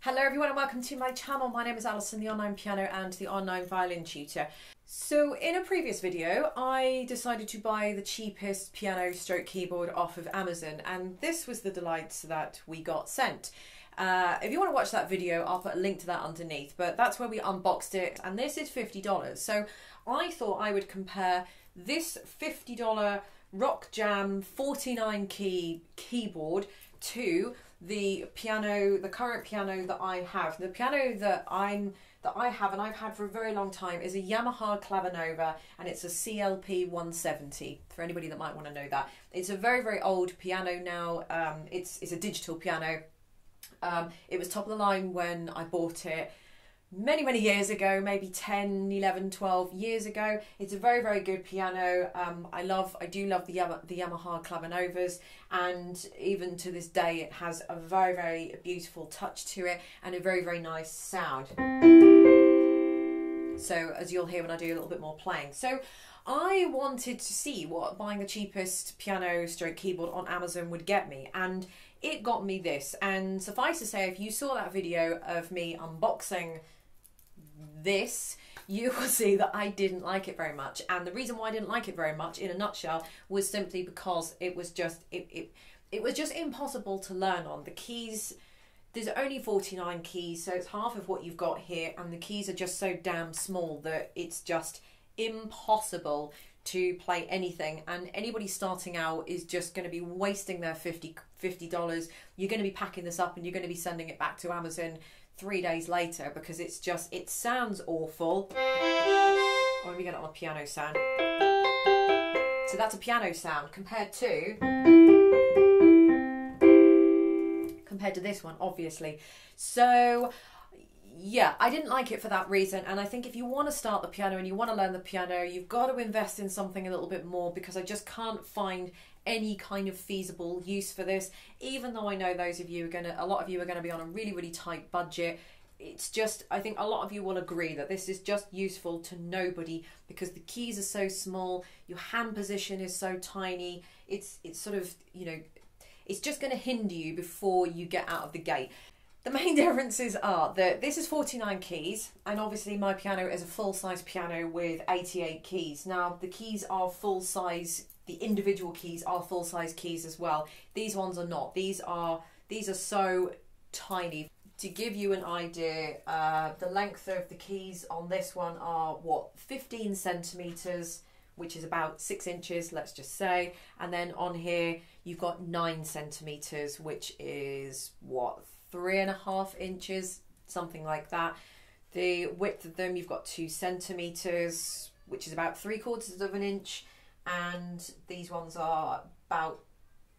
Hello everyone and welcome to my channel. My name is Alison, the online piano and the online violin tutor. So in a previous video I decided to buy the cheapest piano stroke keyboard off of Amazon, and this was the delights that we got sent. If you want to watch that video, I'll put a link to that underneath, but that's where we unboxed it, and this is $50. So I thought I would compare this $50 Rock Jam 49 key keyboard to the current piano that I have. The piano that I have and I've had for a very long time is a Yamaha Clavinova, and it's a CLP 170, for anybody that might want to know that. It's a very, very old piano now. It's a digital piano. It was top of the line when I bought it many years ago, maybe 10, 11, 12 years ago. It's a very, very good piano. I do love the Yamaha Clavinovas, and even to this day it has a very, very beautiful touch to it and a very, very nice sound. So as you'll hear when I do a little bit more playing. So I wanted to see what buying the cheapest piano stroke keyboard on Amazon would get me, and it got me this. And suffice to say, if you saw that video of me unboxing this, you will see that I didn't like it very much. And the reason why I didn't like it very much, in a nutshell, was simply because it was just impossible to learn on. The keys, there's only 49 keys, so it's half of what you've got here, and the keys are just so damn small that it's just impossible to play anything, and anybody starting out is just going to be wasting their $50. You're going to be packing this up and you're going to be sending it back to Amazon 3 days later because it's just, it sounds awful. Oh, let me get it on a piano sound. So that's a piano sound compared to this one, obviously. So yeah, I didn't like it for that reason, and I think if you want to start the piano and you want to learn the piano, you've got to invest in something a little bit more, because I just can't find any kind of feasible use for this. Even though I know a lot of you are going to be on a really, really tight budget, it's just, I think a lot of you will agree that this is just useful to nobody because the keys are so small, your hand position is so tiny. It's sort of, you know, it's just going to hinder you before you get out of the gate. The main differences are that this is 49 keys, and obviously my piano is a full-size piano with 88 keys. Now the keys are full-size, the individual keys are full-size keys as well. These ones are not. These are so tiny. To give you an idea, the length of the keys on this one are what, 15 centimeters, which is about 6 inches, let's just say. And then on here you've got 9 centimeters, which is what, 3.5 inches, something like that. The width of them, you've got 2 centimeters, which is about 3/4 of an inch, and these ones are about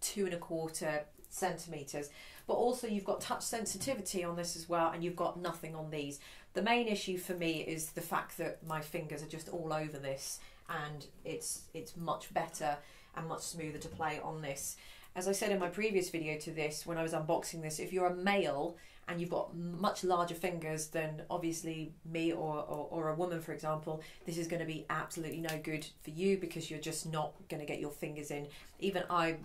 2.25 centimeters. But also you've got touch sensitivity on this as well, and you've got nothing on these. The main issue for me is the fact that my fingers are just all over this, and it's much better and much smoother to play on this. As I said in my previous video to this, when I was unboxing this, if you're a male and you've got much larger fingers than obviously me or a woman, for example, this is going to be absolutely no good for you because you're just not going to get your fingers in. Even I'm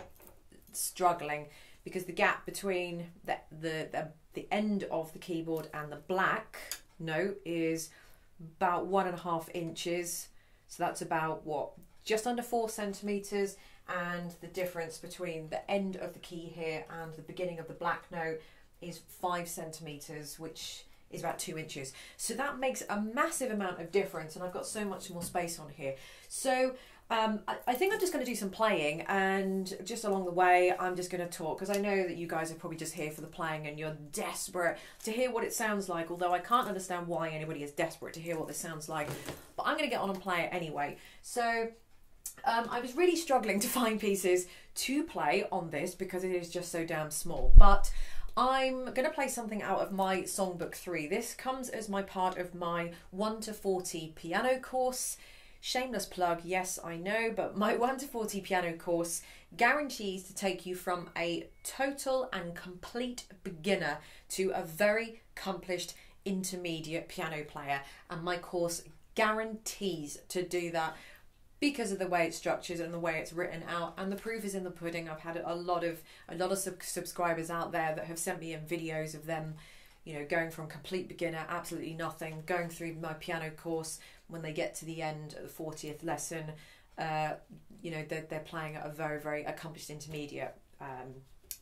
struggling because the gap between the end of the keyboard and the black note is about 1.5 inches. So that's about what, just under 4 centimeters. And the difference between the end of the key here and the beginning of the black note is 5 centimeters, which is about 2 inches. So that makes a massive amount of difference, and I've got so much more space on here. So I think I'm just going to do some playing, and just along the way I'm just going to talk, because I know that you guys are probably just here for the playing and you're desperate to hear what it sounds like, although I can't understand why anybody is desperate to hear what this sounds like. But I'm going to get on and play it anyway. So I was really struggling to find pieces to play on this because it is just so damn small, but I'm going to play something out of my Songbook 3. This comes as my part of my 1 to 40 piano course. Shameless plug, yes, I know, but my 1 to 40 piano course guarantees to take you from a total and complete beginner to a very accomplished intermediate piano player, and my course guarantees to do that because of the way it's structured and the way it's written out, and the proof is in the pudding. I've had a lot of subscribers out there that have sent me in videos of them you know, going from complete beginner, absolutely nothing, going through my piano course, when they get to the end of the 40th lesson, you know, they're playing at a very, very accomplished intermediate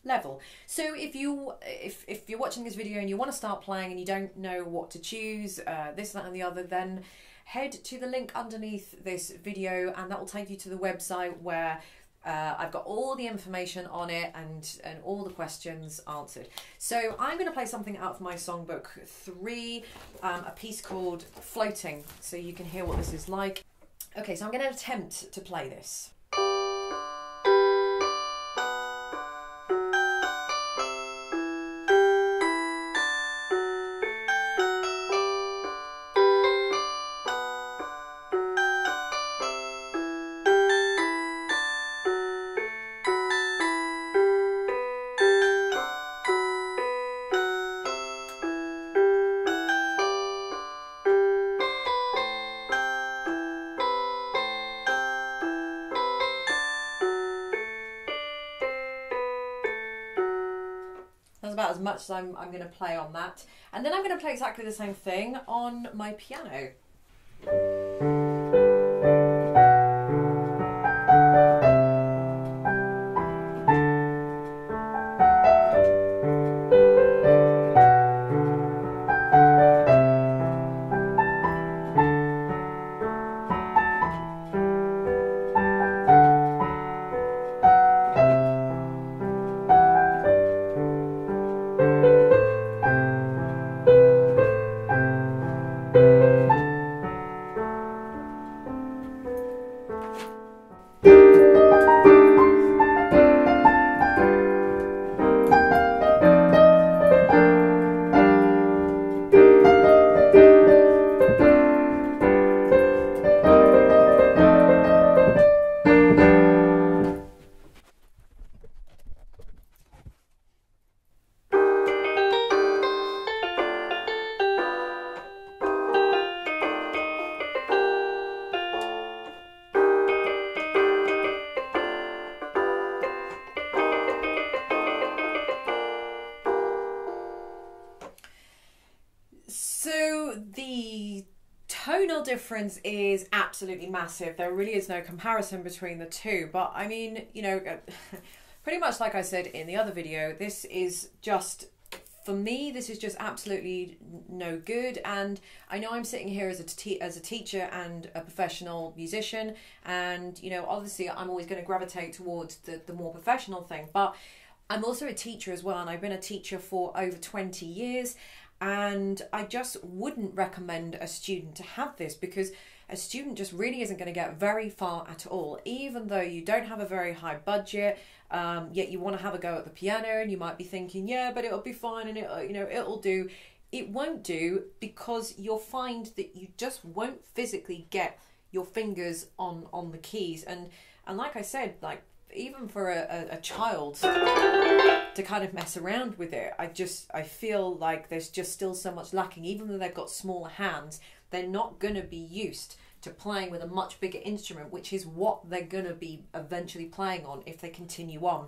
level. So if you're watching this video and you want to start playing and you don't know what to choose, this, that and the other, then head to the link underneath this video and that will take you to the website where I've got all the information on it and all the questions answered. So I'm going to play something out of my songbook 3, a piece called Floating, so you can hear what this is like. Okay, so I'm going to attempt to play this. That's about as much as I'm going to play on that. And then I'm going to play exactly the same thing on my piano. So the tonal difference is absolutely massive. There really is no comparison between the two. But I mean, you know, pretty much like I said in the other video, this is just, for me, this is just absolutely no good. And I know I'm sitting here as a teacher and a professional musician, and you know, obviously I'm always going to gravitate towards the more professional thing. But I'm also a teacher as well, and I've been a teacher for over 20 years. And I just wouldn't recommend a student to have this, because a student just really isn't going to get very far at all. Even though you don't have a very high budget, yet you want to have a go at the piano, and you might be thinking, yeah, but it'll be fine and it'll do. It won't do, because you'll find that you just won't physically get your fingers on the keys. And like I said, like, even for a child to kind of mess around with it, I feel like there's just still so much lacking. Even though they've got smaller hands, they're not going to be used to playing with a much bigger instrument, which is what they're going to be eventually playing on if they continue on.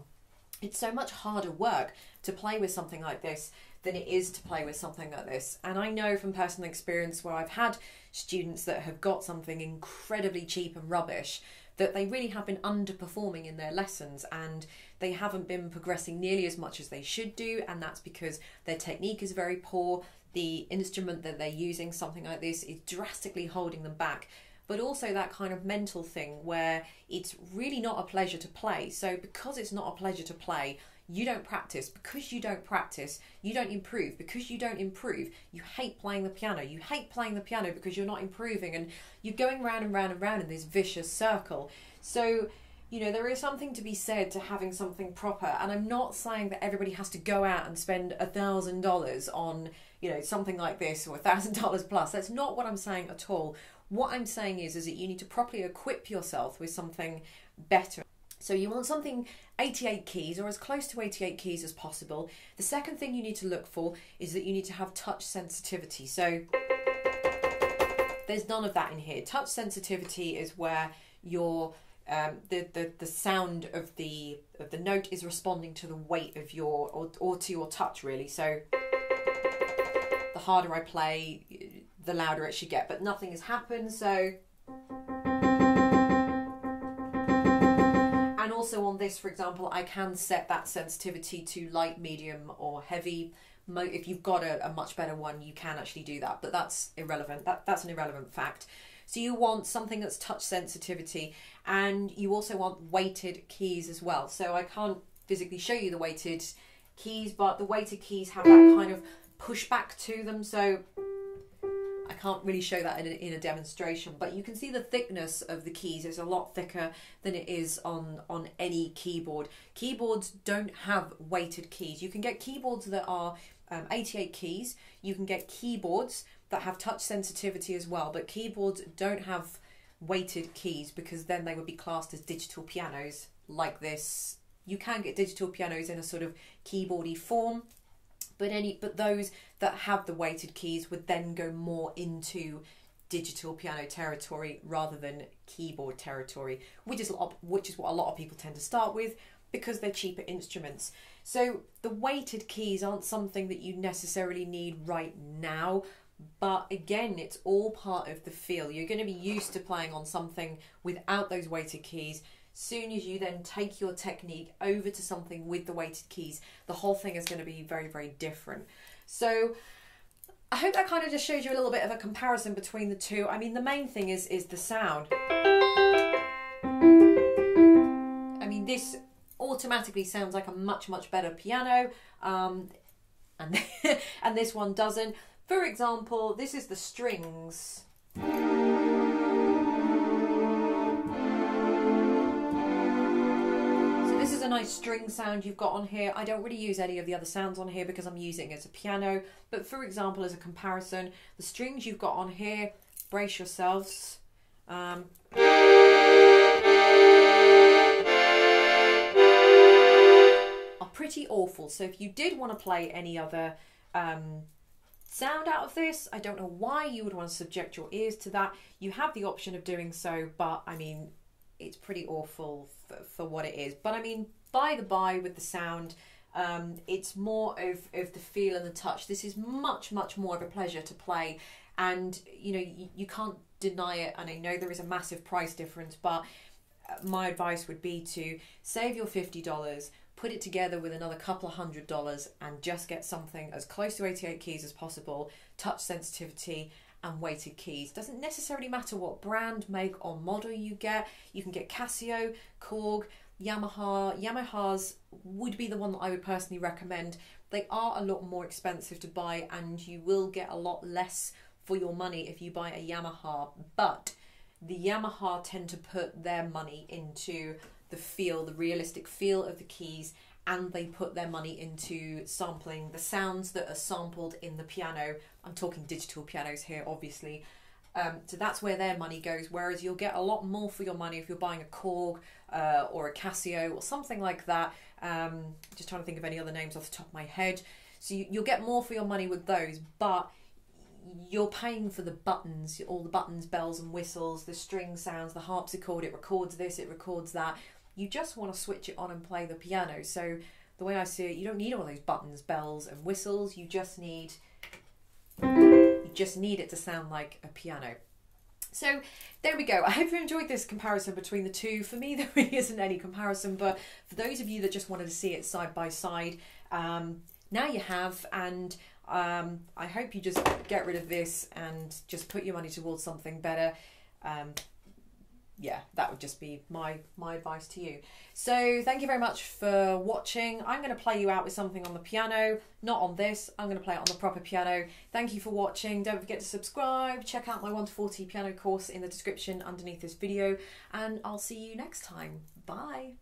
It's so much harder work to play with something like this than it is to play with something like this. And I know from personal experience, where I've had students that have got something incredibly cheap and rubbish, that they really have been underperforming in their lessons, and they haven't been progressing nearly as much as they should do. And that's because their technique is very poor. The instrument that they're using, something like this, is drastically holding them back. But also that kind of mental thing where it's really not a pleasure to play. So because it's not a pleasure to play, you don't practice. Because you don't practice, you don't improve. Because you don't improve, you hate playing the piano. You hate playing the piano because you're not improving, and you're going round and round and round in this vicious circle. So, you know, there is something to be said to having something proper. And I'm not saying that everybody has to go out and spend $1,000 on, you know, something like this, or $1,000 plus. That's not what I'm saying at all. What I'm saying is that you need to properly equip yourself with something better. So you want something 88 keys, or as close to 88 keys as possible. The second thing you need to look for is that you need to have touch sensitivity. So there's none of that in here. Touch sensitivity is where your the sound of the note is responding to the weight of your, or to your touch, really. So harder I play, the louder it should get, but nothing has happened, so. And also on this, for example, I can set that sensitivity to light, medium or heavy. If you've got a much better one, you can actually do that, but that's irrelevant. That's an irrelevant fact. So you want something that's touch sensitivity, and you also want weighted keys as well. So I can't physically show you the weighted keys, but the weighted keys have that kind of pushback to them, so I can't really show that in a demonstration, but you can see the thickness of the keys is a lot thicker than it is on any keyboard. Keyboards don't have weighted keys. You can get keyboards that are 88 keys. You can get keyboards that have touch sensitivity as well, but keyboards don't have weighted keys because then they would be classed as digital pianos like this. You can get digital pianos in a sort of keyboardy form, but those that have the weighted keys would then go more into digital piano territory rather than keyboard territory, which is what a lot of people tend to start with because they're cheaper instruments. So the weighted keys aren't something that you necessarily need right now, but again, it's all part of the feel. You're going to be used to playing on something without those weighted keys. Soon as you then take your technique over to something with the weighted keys, the whole thing is going to be very, very different. So I hope that kind of just shows you a little bit of a comparison between the two. I mean, the main thing is the sound. I mean, this automatically sounds like a much, much better piano, and and this one doesn't. For example, this is the strings. This is a nice string sound you've got on here. I don't really use any of the other sounds on here because I'm using it as a piano. But for example, as a comparison, the strings you've got on here, brace yourselves. Are pretty awful. So if you did want to play any other sound out of this, I don't know why you would want to subject your ears to that. You have the option of doing so, but I mean, it's pretty awful for what it is. But I mean, by the by, with the sound, it's more of the feel and the touch. This is much, much more of a pleasure to play, and you know, you can't deny it. And I know there is a massive price difference, but my advice would be to save your $50, put it together with another couple of $100 and just get something as close to 88 keys as possible, touch sensitivity and weighted keys. Doesn't necessarily matter what brand, make or model you get. You can get Casio, Korg, Yamaha. Yamaha's would be the one that I would personally recommend. They are a lot more expensive to buy and you will get a lot less for your money if you buy a Yamaha, but the Yamaha tend to put their money into the feel, the realistic feel of the keys, and they put their money into sampling the sounds that are sampled in the piano. I'm talking digital pianos here, obviously. So that's where their money goes, whereas you'll get a lot more for your money if you're buying a Korg or a Casio or something like that. Just trying to think of any other names off the top of my head. So you'll get more for your money with those, but you're paying for the buttons, all the buttons, bells and whistles, the string sounds, the harpsichord, it records this, it records that. You just want to switch it on and play the piano. So the way I see it, you don't need all those buttons, bells and whistles. You just need it to sound like a piano. So there we go. I hope you enjoyed this comparison between the two. For me, there really isn't any comparison, but for those of you that just wanted to see it side by side, now you have, and I hope you just get rid of this and just put your money towards something better. Yeah, that would just be my advice to you. So thank you very much for watching. I'm going to play you out with something on the piano, not on this. I'm going to play it on the proper piano. Thank you for watching. Don't forget to subscribe. Check out my 1 to 40 piano course in the description underneath this video, and I'll see you next time. Bye.